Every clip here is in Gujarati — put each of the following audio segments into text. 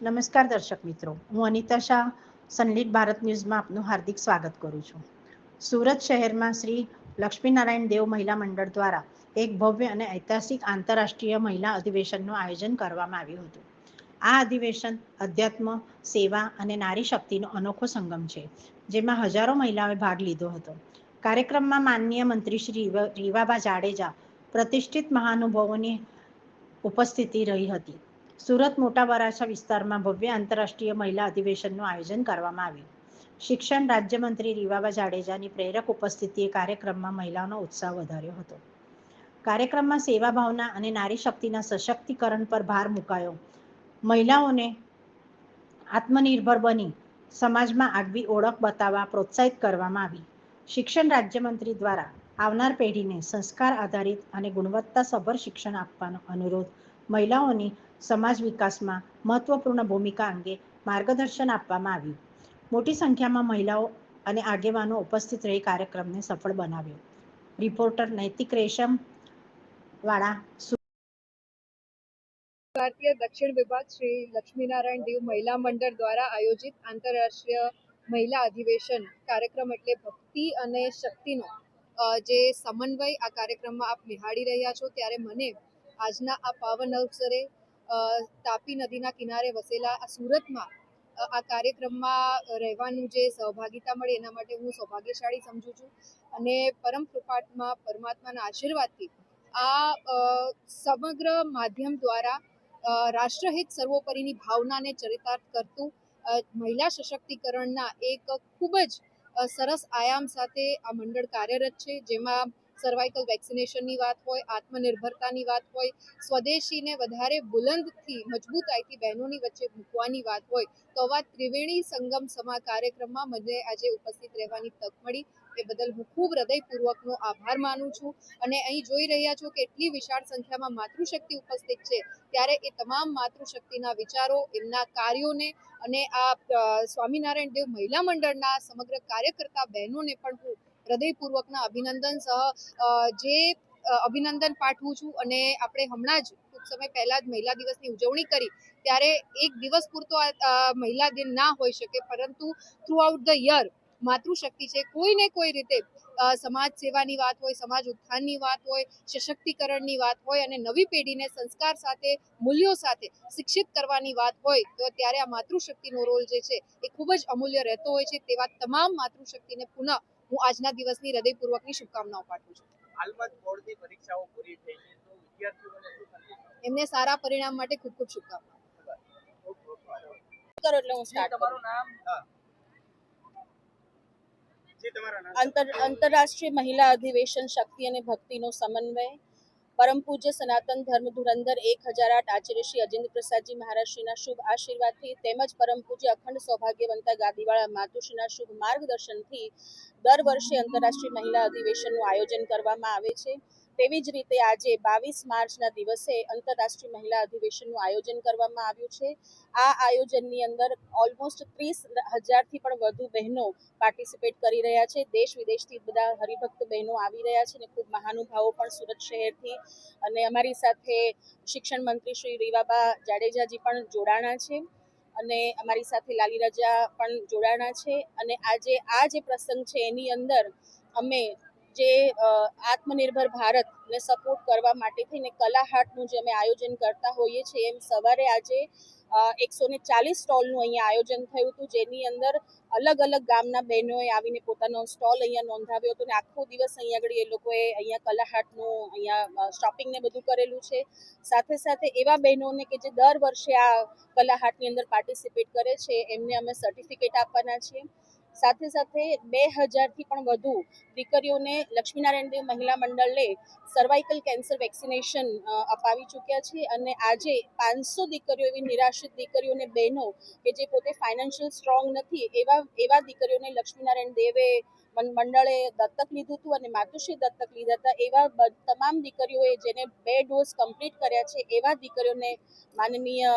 નમસ્કાર દર્શક મિત્રો, હું અનિતા શાહ સનલિટ ભારત ન્યૂઝમાં આપનું હાર્દિક સ્વાગત કરું છું. સુરત શહેરમાં શ્રી લક્ષ્મીનારાયણ દેવ મહિલા મંડળ દ્વારા એક ભવ્ય અને ઐતિહાસિક આંતરરાષ્ટ્રીય મહિલા અધિવેશનનું આયોજન કરવામાં આવ્યું હતું. આ અધિવેશન અધ્યાત્મ, સેવા અને નારી શક્તિનો અનોખો સંગમ છે, જેમાં હજારો મહિલાઓએ ભાગ લીધો હતો. કાર્યક્રમમાં માનનીય મંત્રી શ્રી રીવાબા જાડેજા પ્રતિષ્ઠિત મહાનુભાવોની ઉપસ્થિતિ રહી હતી. સુરત મોટા વરાછા વિસ્તારમાં ભવ્ય આંતરરાષ્ટ્રીય મહિલા અધિવેશનનું આયોજન કરવામાં આવ્યું. શિક્ષણ રાજ્યમંત્રી રીવાબા જાડેજાની પ્રેરક ઉપસ્થિતિએ કાર્યક્રમમાં મહિલાઓનો ઉત્સાહ વધાર્યો હતો. કાર્યક્રમમાં સેવા ભાવના અને નારી શક્તિના સશક્તિકરણ પર ભાર મુકાયો. મહિલાઓને આત્મનિર્ભર બની સમાજમાં આગવી ઓળખ બતાવવા પ્રોત્સાહિત કરવામાં આવી. શિક્ષણ રાજ્યમંત્રી દ્વારા આવનાર પેઢીને સંસ્કાર આધારિત અને ગુણવત્તાસભર શિક્ષણ આપવાનો અનુરોધ, મહિલાઓની સમાજ વિકાસમાં મહત્વપૂર્ણ ભૂમિકા અંગે માર્ગદર્શન આપવામાં આવ્યું. મોટી સંખ્યામાં મહિલાઓ અને આગેવાનો ઉપસ્થિત રહી કાર્યક્રમને સફળ બનાવ્યો. રિપોર્ટર નૈતિક રેશમ વાળા, ભારતીય દક્ષિણ વિભાગ શ્રી લક્ષ્મીનારાયણ દેવ મહિલા મંડળ દ્વારા આયોજિત આંતરરાષ્ટ્રીય મહિલા અધિવેશન કાર્યક્રમ એટલે ભક્તિ અને શક્તિનો જે સમન્વય આ કાર્યક્રમમાં આપ નિહાળી રહ્યા છો, ત્યારે મને આજના આ પાવન અવસરે તાપી નદીના કિનારે વસેલા આ સુરતમાં આ કાર્યક્રમમાં રહેવાનું જે સહભાગિતા મળે એના માટે હું સૌભાગ્યશાળી સમજુ છું. અને પરમ કૃપાત્મા પરમાત્માના આશીર્વાદથી આ સમગ્ર માધ્યમ દ્વારા રાષ્ટ્રહિત સર્વોપરીની ભાવનાને ચરિતાર્થ કરતું મહિલા સશક્તિકરણના એક ખૂબ જ સરસ આયામ સાથે આ મંડળ કાર્યરત છે, જેમાં સર્વાઇકલ વેક્સિનેશનની વાત હોય, આત્મનિર્ભરતાની વાત હોય, સ્વદેશીને વધારે બુલંદથી મજબૂતાઈથી બહેનોની વચ્ચે મૂકવાની વાત હોય, તો આવા ત્રિવેણી સંગમ સમા કાર્યક્રમમાં મને આજે ઉપસ્થિત રહેવાની તક મળી. એ બદલ હું ખૂબ હૃદયપૂર્વકનો આભાર માનું છું. અને અહીં જોઈ રહ્યા છો કે એટલી વિશાળ સંખ્યામાં માતૃશક્તિ ઉપસ્થિત છે, ત્યારે એ તમામ માતૃશક્તિના વિચારો, એમના કાર્યોને અને આ સ્વામિનારાયણ દેવ મહિલા મંડળના સમગ્ર કાર્યકર્તા બહેનોને પણ હું હૃદયપૂર્વકના અભિનંદન જે અભિનંદન પાઠવું છું. અને આપણે હમણાં જ ટૂંક સમય પહેલા જ મહિલા દિવસની ઉજવણી કરી, ત્યારે એક દિવસ પૂરતો આ મહિલા દિન ના હોઈ શકે, પરંતુ થ્રુ આઉટ ધ યર માતૃશક્તિ છે, કોઈ ને કોઈ રીતે સમાજ સેવાની વાત હોય, સમાજ ઉત્થાનની વાત હોય, સશક્તિકરણની વાત હોય અને નવી પેઢીને સંસ્કાર સાથે, મૂલ્યો સાથે શિક્ષિત કરવાની વાત હોય, તો ત્યારે આ માતૃશક્તિનો રોલ જે છે એ ખૂબ જ અમૂલ્ય રહેતો હોય છે. તેવા તમામ માતૃશક્તિને પુનઃ હું આજના દિવસની હૃદયપૂર્વકની શુભકામનાઓ પાઠવું છું. હાલમાં બોર્ડની પરીક્ષાઓ પૂરી થઈ છે, તો વિદ્યાર્થીઓને શું સંદેશ? એમને સારા પરિણામ માટે ખૂબ ખૂબ શુભકામનાઓ. કરો એટલે હું સ્ટાર્ટ કરું. તમારું નામ? આંતરરાષ્ટ્રીય મહિલા અધિવેશન શક્તિ અને ભક્તિનો સમન્વય પરમ પૂજ્ય સનાતન ધર્મ ધુરંધર 1008 આચાર્ય શ્રી અજેન્દ્ર પ્રસાદજી મહારાજશ્રીના શુભ આશીર્વાદથી તેમજ પરમ પૂજ્ય અખંડ સૌભાગ્યવંતા ગાદીવાળા માતુશ્રીના શુભ માર્ગદર્શનથી દર વર્ષે આંતરરાષ્ટ્રીય મહિલા અધિવેશનનું આયોજન કરવામાં આવે છે. તેવી જ રીતે આજે 22 માર્ચના દિવસે આંતરરાષ્ટ્રીય મહિલા અધિવેશનનું આયોજન કરવામાં આવ્યું છે. આ આયોજનની અંદર ઓલમોસ્ટ 30,000થી પણ વધુ બહેનો પાર્ટિસિપેટ કરી રહ્યા છે. દેશ વિદેશથી બધા હરિભક્ત બહેનો આવી રહ્યા છે અને ખૂબ મહાનુભાવો પણ સુરત શહેરથી, અને અમારી સાથે શિક્ષણ મંત્રી શ્રી રીવાબા જાડેજાજી પણ જોડાણા છે અને અમારી સાથે લાલી રાજા પણ જોડાણા છે. અને આજે આ જે પ્રસંગ છે એની અંદર અમે જે આત્મનિર્ભર ભારતને સપોર્ટ કરવા માટે થઈને કલા હાટનું જે અમે આયોજન કરતા હોઈએ છીએ, એમ સવારે આજે 140 સ્ટોલનું અહીંયા આયોજન થયું હતું, જેની અંદર અલગ અલગ ગામના બહેનોએ આવીને પોતાનો સ્ટોલ અહીંયા નોંધાવ્યો હતો અને આખો દિવસ અહીંયા આગળ એ લોકોએ અહીંયા કલા હાટનું અહીંયા શોપિંગ ને બધું કરેલું છે. સાથે સાથે એવા બહેનોને કે જે દર વર્ષે આ કલા હાટની અંદર પાર્ટિસિપેટ કરે છે, એમને અમે સર્ટિફિકેટ આપવાના છીએ. સાથે સાથે 2000થી પણ વધુ દીકરીઓને લક્ષ્મીનારાયણ દેવ મહિલા મંડળે સર્વાઇકલ કેન્સર વેક્સિનેશન અપાવી ચૂક્યા છે. અને આજે 500 દીકરીઓ, એવી નિરાશ્રિત દીકરીઓને બહેનો કે જે પોતે ફાઇનાન્શિયલ સ્ટ્રોંગ નથી, એવા દીકરીઓને લક્ષ્મીનારાયણ દેવે મંડળે દત્તક લીધું હતું અને માતુશ્રી દત્તક લીધા હતા. એવા તમામ દીકરીઓએ જેને 2 ડોઝ કમ્પ્લીટ કર્યા છે, એવા દીકરીઓને માનનીય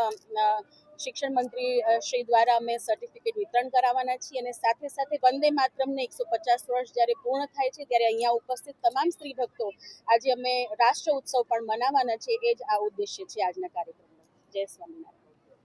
શિક્ષણ મંત્રી શ્રી દ્વારા અમે સર્ટિફિકેટ વિતરણ કરાવવાના છીએ. અને સાથે સાથે વંદે માતરમને 150 વર્ષ જ્યારે પૂર્ણ થાય છે, ત્યારે અહીંયા ઉપસ્થિત તમામ સ્ત્રી ભક્તો આજે અમે રાષ્ટ્ર ઉત્સવ પણ મનાવવાના છે. એ જ આ ઉદ્દેશ્ય છે આજના કાર્યક્રમનો. જય સ્વામિનારાયણ.